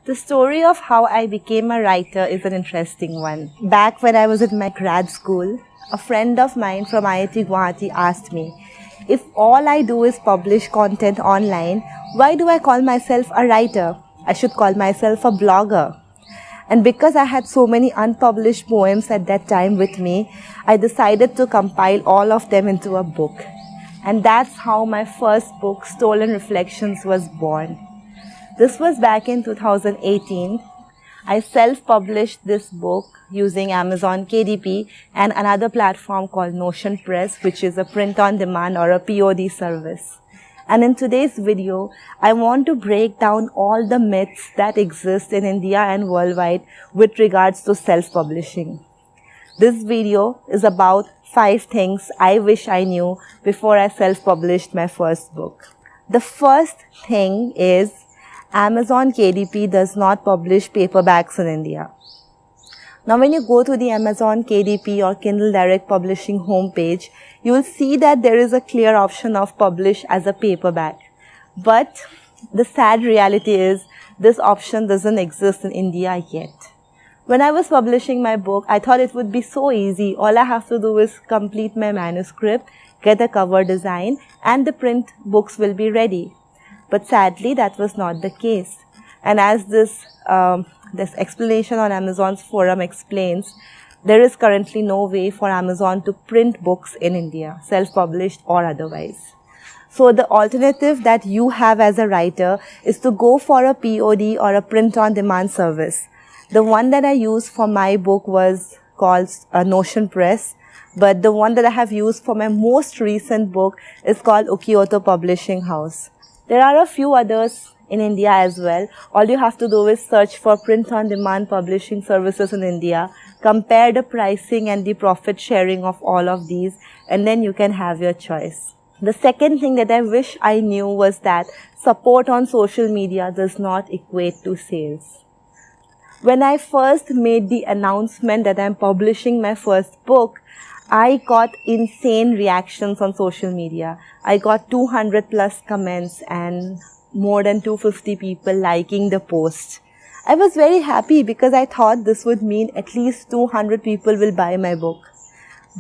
The story of how I became a writer is an interesting one. Back when I was in my grad school, a friend of mine from IIT Guwahati asked me, if all I do is publish content online, why do I call myself a writer? I should call myself a blogger. And because I had so many unpublished poems at that time with me, I decided to compile all of them into a book. And that's how my first book, Stolen Reflections, was born. This was back in 2018. I self-published this book using Amazon KDP and another platform called Notion Press, which is a print-on-demand or a POD service. And in today's video, I want to break down all the myths that exist in India and worldwide with regards to self-publishing. This video is about 5 things I wish I knew before I self-published my first book. The first thing is Amazon KDP does not publish paperbacks in India. Now when you go to the Amazon KDP or Kindle Direct Publishing homepage, you will see that there is a clear option of publish as a paperback. But the sad reality is this option doesn't exist in India yet. When I was publishing my book, I thought it would be so easy. All I have to do is complete my manuscript, get a cover design, and the print books will be ready. But sadly, that was not the case. And as this explanation on Amazon's forum explains, there is currently no way for Amazon to print books in India, self-published or otherwise. So the alternative that you have as a writer is to go for a POD or a print-on-demand service. The one that I used for my book was called Notion Press, but the one that I have used for my most recent book is called Ukyoto Publishing House. There are a few others in India as well. All you have to do is search for print-on-demand publishing services in India, compare the pricing and the profit sharing of all of these, and then you can have your choice. The second thing that I wish I knew was that support on social media does not equate to sales. When I first made the announcement that I'm publishing my first book, I got insane reactions on social media. I got 200 plus comments and more than 250 people liking the post. I was very happy because I thought this would mean at least 200 people will buy my book.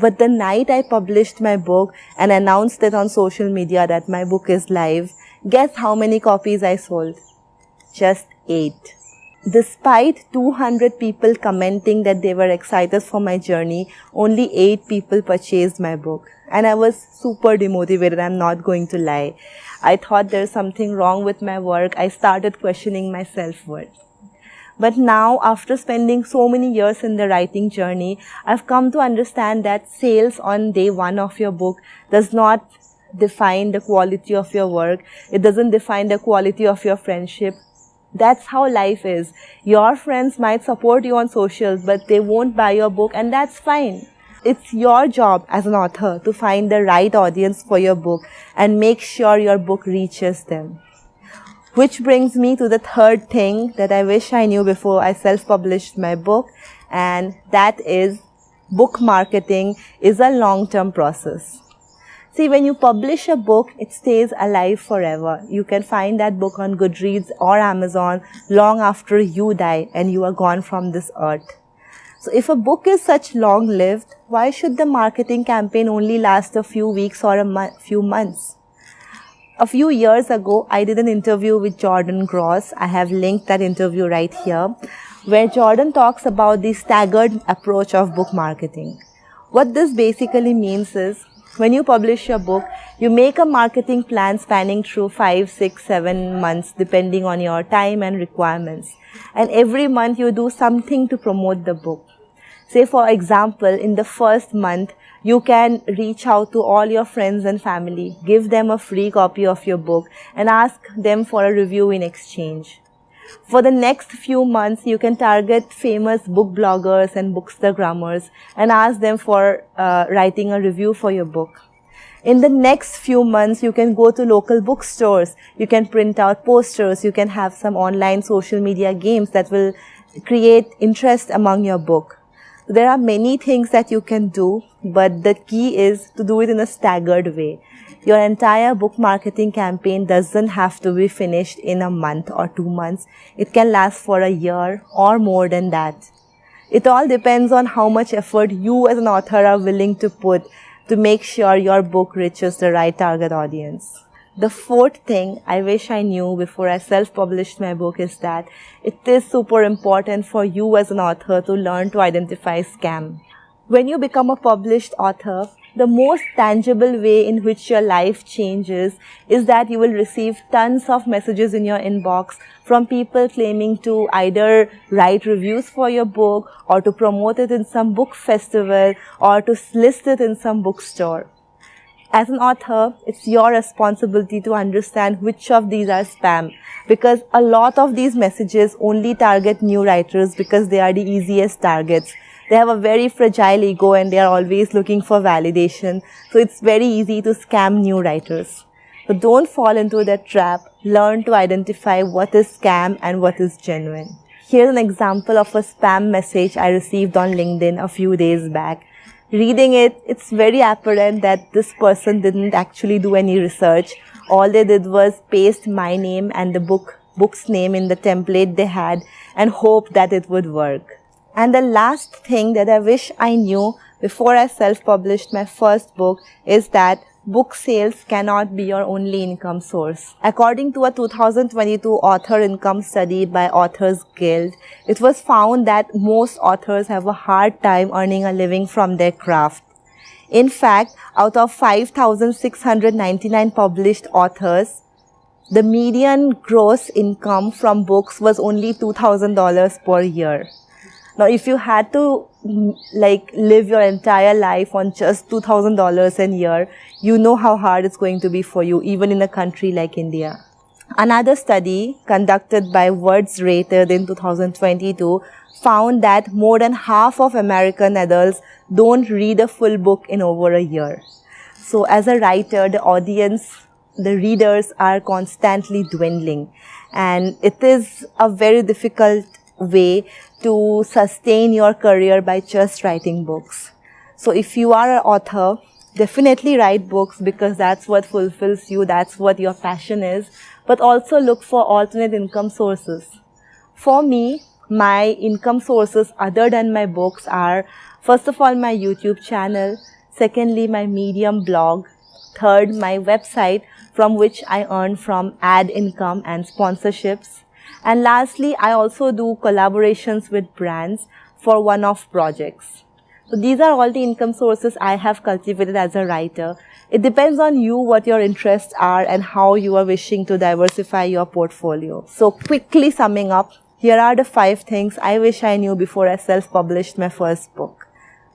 But the night I published my book and announced it on social media that my book is live, guess how many copies I sold? Just 8. Despite 200 people commenting that they were excited for my journey, only 8 people purchased my book. And I was super demotivated, I'm not going to lie. I thought there's something wrong with my work. I started questioning my self-worth. But now, after spending so many years in the writing journey, I've come to understand that sales on day 1 of your book does not define the quality of your work. It doesn't define the quality of your friendship. That's how life is. Your friends might support you on socials, but they won't buy your book, and that's fine. It's your job as an author to find the right audience for your book and make sure your book reaches them. Which brings me to the third thing that I wish I knew before I self-published my book, and that is book marketing is a long-term process. See, when you publish a book, it stays alive forever. You can find that book on Goodreads or Amazon long after you die and you are gone from this earth. So if a book is such long-lived, why should the marketing campaign only last a few weeks or a few months? A few years ago, I did an interview with Jordan Gross. I have linked that interview right here, where Jordan talks about the staggered approach of book marketing. What this basically means is, when you publish your book, you make a marketing plan spanning through 5, 6, 7 months depending on your time and requirements. And every month you do something to promote the book. Say for example, in the first month, you can reach out to all your friends and family, give them a free copy of your book and ask them for a review in exchange. For the next few months, you can target famous book bloggers and bookstagrammers and ask them for writing a review for your book. In the next few months, you can go to local bookstores, you can print out posters, you can have some online social media games that will create interest among your book. There are many things that you can do, but the key is to do it in a staggered way. Your entire book marketing campaign doesn't have to be finished in a month or 2 months. It can last for a year or more than that. It all depends on how much effort you as an author are willing to put to make sure your book reaches the right target audience. The fourth thing I wish I knew before I self-published my book is that it is super important for you as an author to learn to identify scam. When you become a published author, the most tangible way in which your life changes is that you will receive tons of messages in your inbox from people claiming to either write reviews for your book or to promote it in some book festival or to list it in some bookstore. As an author, it's your responsibility to understand which of these are spam, because a lot of these messages only target new writers because they are the easiest targets. They have a very fragile ego and they are always looking for validation. So it's very easy to scam new writers. So don't fall into that trap. Learn to identify what is scam and what is genuine. Here's an example of a spam message I received on LinkedIn a few days back. Reading it, it's very apparent that this person didn't actually do any research. All they did was paste my name and the book's name in the template they had and hope that it would work. And the last thing that I wish I knew before I self-published my first book is that book sales cannot be your only income source. According to a 2022 author income study by Authors Guild, it was found that most authors have a hard time earning a living from their craft. In fact, out of 5,699 published authors, the median gross income from books was only $2,000 per year. Now, if you had to live your entire life on just $2,000 a year, you know how hard it's going to be for you, even in a country like India. Another study conducted by Words Rated in 2022 found that more than half of American adults don't read a full book in over a year. So as a writer, the audience, the readers are constantly dwindling. And it is a very difficult way to sustain your career by just writing books. So if you are an author, definitely write books because that's what fulfills you, that's what your passion is, but also look for alternate income sources. For me, my income sources other than my books are, first of all, my YouTube channel, secondly, my Medium blog, third, my website from which I earn from ad income and sponsorships, and lastly, I also do collaborations with brands for one-off projects. So these are all the income sources I have cultivated as a writer. It depends on you what your interests are and how you are wishing to diversify your portfolio. So quickly summing up, here are the 5 things I wish I knew before I self-published my first book.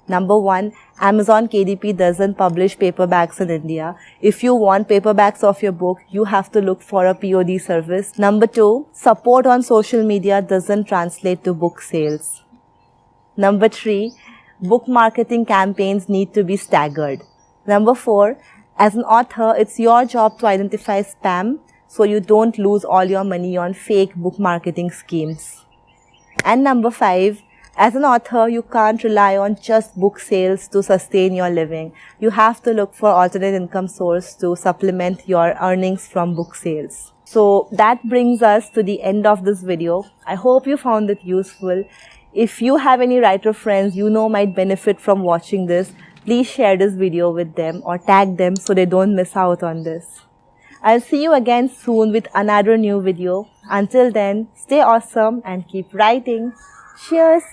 Number 1, Amazon KDP doesn't publish paperbacks in India. If you want paperbacks of your book, you have to look for a POD service. Number 2, support on social media doesn't translate to book sales. Number 3, book marketing campaigns need to be staggered. Number 4, as an author, it's your job to identify spam so you don't lose all your money on fake book marketing schemes. And number 5, as an author, you can't rely on just book sales to sustain your living. You have to look for alternate income source to supplement your earnings from book sales. So that brings us to the end of this video. I hope you found it useful. If you have any writer friends you know might benefit from watching this, please share this video with them or tag them so they don't miss out on this. I'll see you again soon with another new video. Until then, stay awesome and keep writing. Cheers!